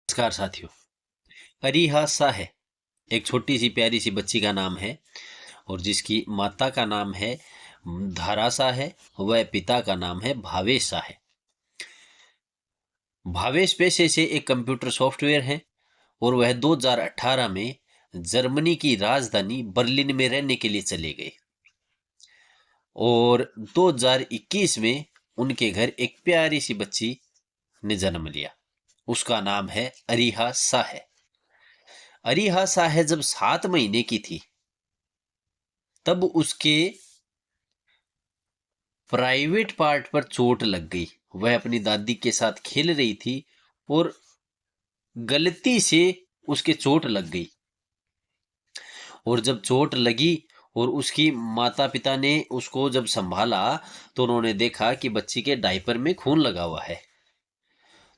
नमस्कार साथियों। अरीहा सा है एक छोटी सी प्यारी सी बच्ची का नाम है और जिसकी माता का नाम है धारासा है। वह पिता का नाम है भावेश सा है। भावेश पेशे से एक कंप्यूटर सॉफ्टवेयर है और वह 2018 में जर्मनी की राजधानी बर्लिन में रहने के लिए चले गए और 2021 में उनके घर एक प्यारी सी बच्ची ने जन्म लिया। उसका नाम है अरीहा सा है। अरीहा साह जब 7 महीने की थी तब उसके प्राइवेट पार्ट पर चोट लग गई। वह अपनी दादी के साथ खेल रही थी और गलती से उसके चोट लग गई और जब चोट लगी और उसकी माता पिता ने उसको जब संभाला तो उन्होंने देखा कि बच्ची के डायपर में खून लगा हुआ है।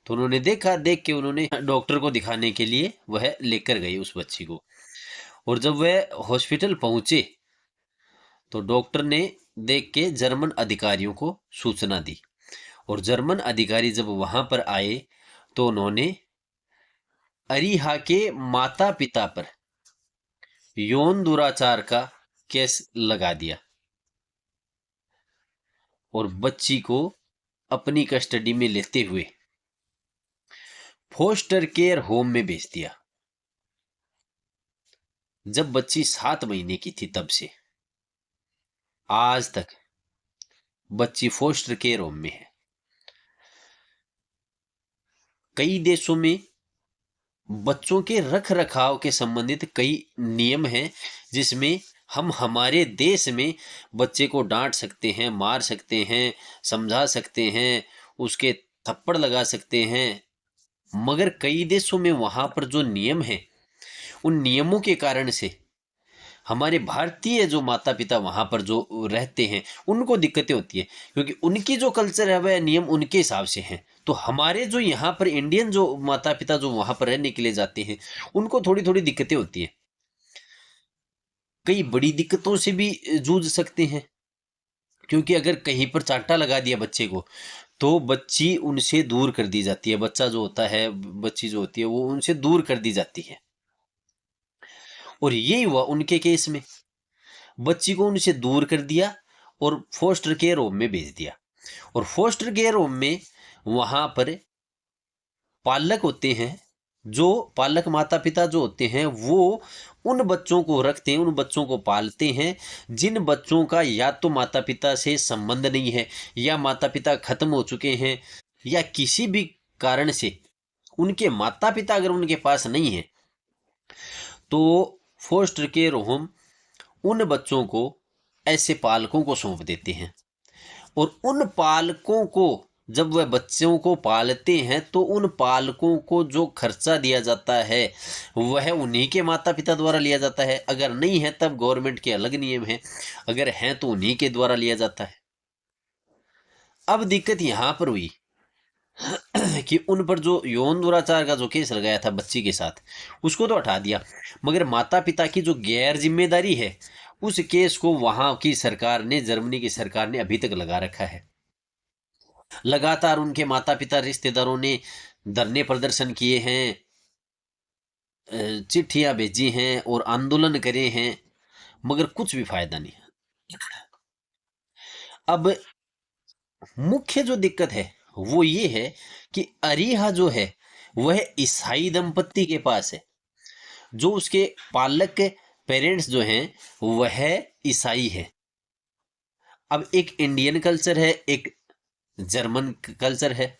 तो उन्होंने देख के उन्होंने डॉक्टर को दिखाने के लिए वह लेकर गए उस बच्ची को। और जब वह हॉस्पिटल पहुंचे तो डॉक्टर ने देख के जर्मन अधिकारियों को सूचना दी और जर्मन अधिकारी जब वहां पर आए तो उन्होंने अरीहा के माता पिता पर यौन दुराचार का केस लगा दिया और बच्ची को अपनी कस्टडी में लेते हुए फोस्टर केयर होम में भेज दिया। जब बच्ची 7 महीने की थी तब से आज तक बच्ची फोस्टर केयर होम में है। कई देशों में बच्चों के रख रखाव के संबंधित कई नियम हैं जिसमें हम हमारे देश में बच्चे को डांट सकते हैं, मार सकते हैं, समझा सकते हैं, उसके थप्पड़ लगा सकते हैं। मगर कई देशों में वहां पर जो नियम है उन नियमों के कारण से हमारे भारतीय जो माता पिता वहां पर जो रहते हैं उनको दिक्कतें होती है क्योंकि उनकी जो कल्चर है वह नियम उनके हिसाब से हैं। तो हमारे जो यहाँ पर इंडियन जो माता पिता जो वहां पर रहने के लिए जाते हैं उनको थोड़ी थोड़ी दिक्कतें होती हैं। कई बड़ी दिक्कतों से भी जूझ सकते हैं क्योंकि अगर कहीं पर चांटा लगा दिया बच्चे को तो बच्ची उनसे दूर कर दी जाती है। बच्चा जो होता है, बच्ची जो होती है वो उनसे दूर कर दी जाती है। और यही हुआ उनके केस में। बच्ची को उनसे दूर कर दिया और फोस्टर केयर होम में भेज दिया। और फोस्टर केयर होम में वहां पर पालक होते हैं, जो पालक माता पिता जो होते हैं वो उन बच्चों को रखते हैं, उन बच्चों को पालते हैं जिन बच्चों का या तो माता पिता से संबंध नहीं है या माता पिता खत्म हो चुके हैं या किसी भी कारण से उनके माता पिता अगर उनके पास नहीं है तो फोस्टर केयर होम उन बच्चों को ऐसे पालकों को सौंप देते हैं। और उन पालकों को जब वह बच्चों को पालते हैं तो उन पालकों को जो खर्चा दिया जाता है वह उन्हीं के माता पिता द्वारा लिया जाता है। अगर नहीं है तब गवर्नमेंट के अलग नियम है, अगर हैं तो उन्हीं के द्वारा लिया जाता है। अब दिक्कत यहां पर हुई कि उन पर जो यौन दुराचार का जो केस लगाया था बच्ची के साथ उसको तो हटा दिया, मगर माता पिता की जो गैर जिम्मेदारी है उस केस को वहां की सरकार ने, जर्मनी की सरकार ने अभी तक लगा रखा है। लगातार उनके माता पिता रिश्तेदारों ने धरने प्रदर्शन किए हैं, चिट्ठियां भेजी हैं और आंदोलन करे हैं, मगर कुछ भी फायदा नहीं। अब मुख्य जो दिक्कत है वो ये है कि अरीहा जो है वह ईसाई दंपत्ति के पास है। जो उसके पालक पेरेंट्स जो हैं वह ईसाई है। अब एक इंडियन कल्चर है, एक जर्मन कल्चर है,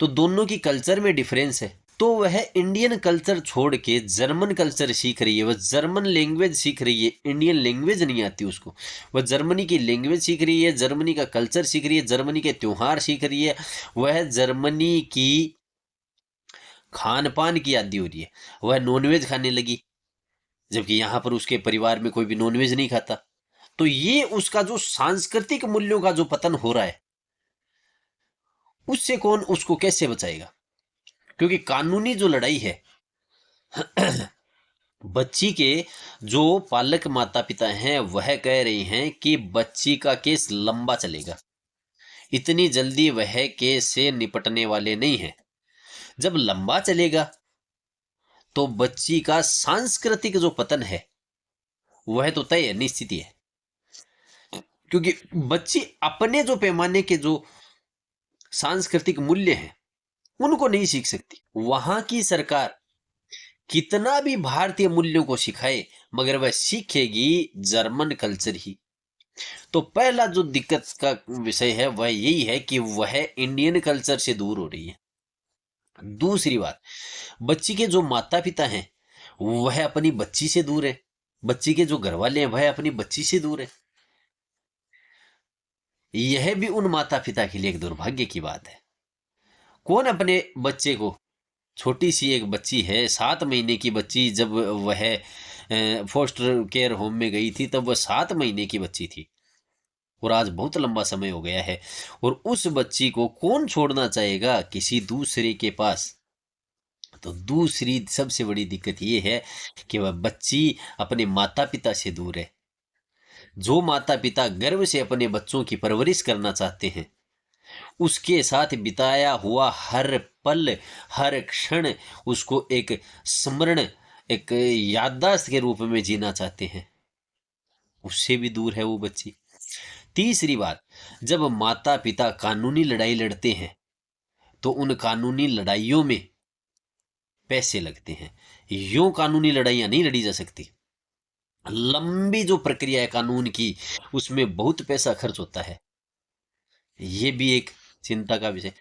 तो दोनों की कल्चर में डिफरेंस है। तो वह इंडियन कल्चर छोड़ के जर्मन कल्चर सीख रही है, वह जर्मन लैंग्वेज सीख रही है। इंडियन लैंग्वेज नहीं आती उसको, वह जर्मनी की लैंग्वेज सीख रही है, जर्मनी का कल्चर सीख रही है, जर्मनी के त्योहार सीख रही है, वह जर्मनी की खान पान की आदी हो रही है। वह नॉनवेज खाने लगी जबकि यहां पर उसके परिवार में कोई भी नॉनवेज नहीं खाता। तो ये उसका जो सांस्कृतिक मूल्यों का जो पतन हो रहा है उससे कौन उसको कैसे बचाएगा? क्योंकि कानूनी जो लड़ाई है बच्ची के जो पालक माता पिता हैं वह कह रहे हैं कि बच्ची का केस लंबा चलेगा, इतनी जल्दी वह केस से निपटने वाले नहीं हैं। जब लंबा चलेगा तो बच्ची का सांस्कृतिक जो पतन है वह तो तय है, निश्चित ही है। क्योंकि बच्ची अपने जो पैमाने के जो सांस्कृतिक मूल्य हैं उनको नहीं सीख सकती। वहां की सरकार कितना भी भारतीय मूल्यों को सिखाए मगर वह सीखेगी जर्मन कल्चर ही। तो पहला जो दिक्कत का विषय है वह यही है कि वह इंडियन कल्चर से दूर हो रही है। दूसरी बात, बच्ची के जो माता पिता हैं वह अपनी बच्ची से दूर है, बच्ची के जो घर वाले हैं वह अपनी बच्ची से दूर है। यह भी उन माता पिता के लिए एक दुर्भाग्य की बात है। कौन अपने बच्चे को, छोटी सी एक बच्ची है 7 महीने की बच्ची, जब वह फोस्टर केयर होम में गई थी तब वह 7 महीने की बच्ची थी और आज बहुत लंबा समय हो गया है। और उस बच्ची को कौन छोड़ना चाहेगा किसी दूसरे के पास। तो दूसरी सबसे बड़ी दिक्कत ये है कि वह बच्ची अपने माता पिता से दूर है। जो माता पिता गर्व से अपने बच्चों की परवरिश करना चाहते हैं उसके साथ बिताया हुआ हर पल हर क्षण उसको एक स्मरण, एक याददाश्त के रूप में जीना चाहते हैं, उससे भी दूर है वो बच्ची। तीसरी बात, जब माता पिता कानूनी लड़ाई लड़ते हैं तो उन कानूनी लड़ाइयों में पैसे लगते हैं। यूं कानूनी लड़ाइयां नहीं लड़ी जा सकती। लंबी जो प्रक्रिया है कानून की उसमें बहुत पैसा खर्च होता है। ये भी एक चिंता का विषय।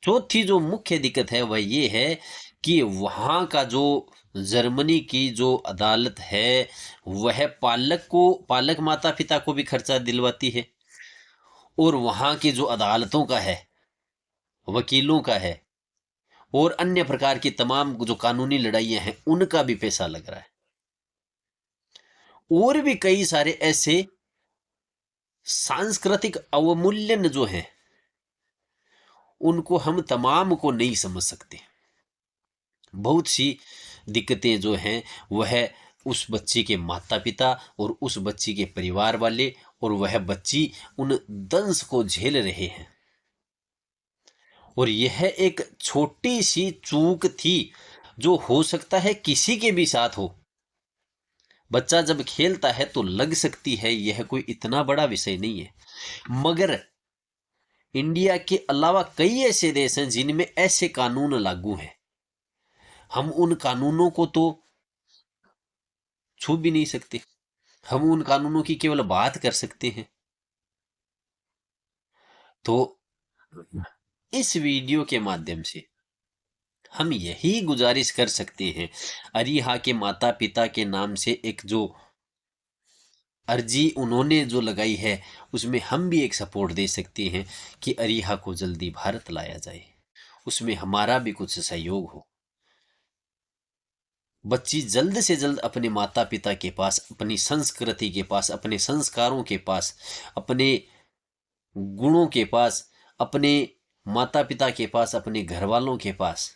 चौथी जो मुख्य दिक्कत है वह ये है कि वहां का जो जर्मनी की जो अदालत है वह पालक माता पिता को भी खर्चा दिलवाती है और वहां की जो अदालतों का है, वकीलों का है और अन्य प्रकार की तमाम जो कानूनी लड़ाइयां हैं उनका भी पैसा लग रहा है। और भी कई सारे ऐसे सांस्कृतिक अवमूल्यन जो हैं उनको हम तमाम को नहीं समझ सकते। बहुत सी दिक्कतें जो हैं वह उस बच्ची के माता पिता और उस बच्ची के परिवार वाले और वह बच्ची उन दंश को झेल रहे हैं। और यह एक छोटी सी चूक थी जो हो सकता है किसी के भी साथ हो। बच्चा जब खेलता है तो लग सकती है, यह कोई इतना बड़ा विषय नहीं है। मगर इंडिया के अलावा कई ऐसे देश हैं जिनमें ऐसे कानून लागू हैं, हम उन कानूनों को तो छू भी नहीं सकते। हम उन कानूनों की केवल बात कर सकते हैं। तो इस वीडियो के माध्यम से हम यही गुजारिश कर सकते हैं, अरीहा के माता पिता के नाम से एक जो अर्जी उन्होंने जो लगाई है उसमें हम भी एक सपोर्ट दे सकते हैं कि अरीहा को जल्दी भारत लाया जाए, उसमें हमारा भी कुछ सहयोग हो। बच्ची जल्द से जल्द अपने माता पिता के पास, अपनी संस्कृति के पास, अपने संस्कारों के पास, अपने गुणों के पास, अपने माता पिता के पास, अपने घर वालों के पास,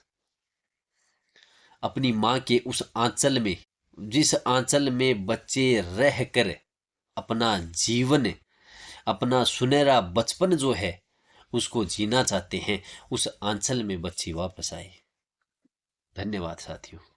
अपनी माँ के उस आंचल में, जिस आंचल में बच्चे रहकर अपना जीवन, अपना सुनहरा बचपन जो है उसको जीना चाहते हैं, उस आंचल में बच्ची वापस आए। धन्यवाद साथियों।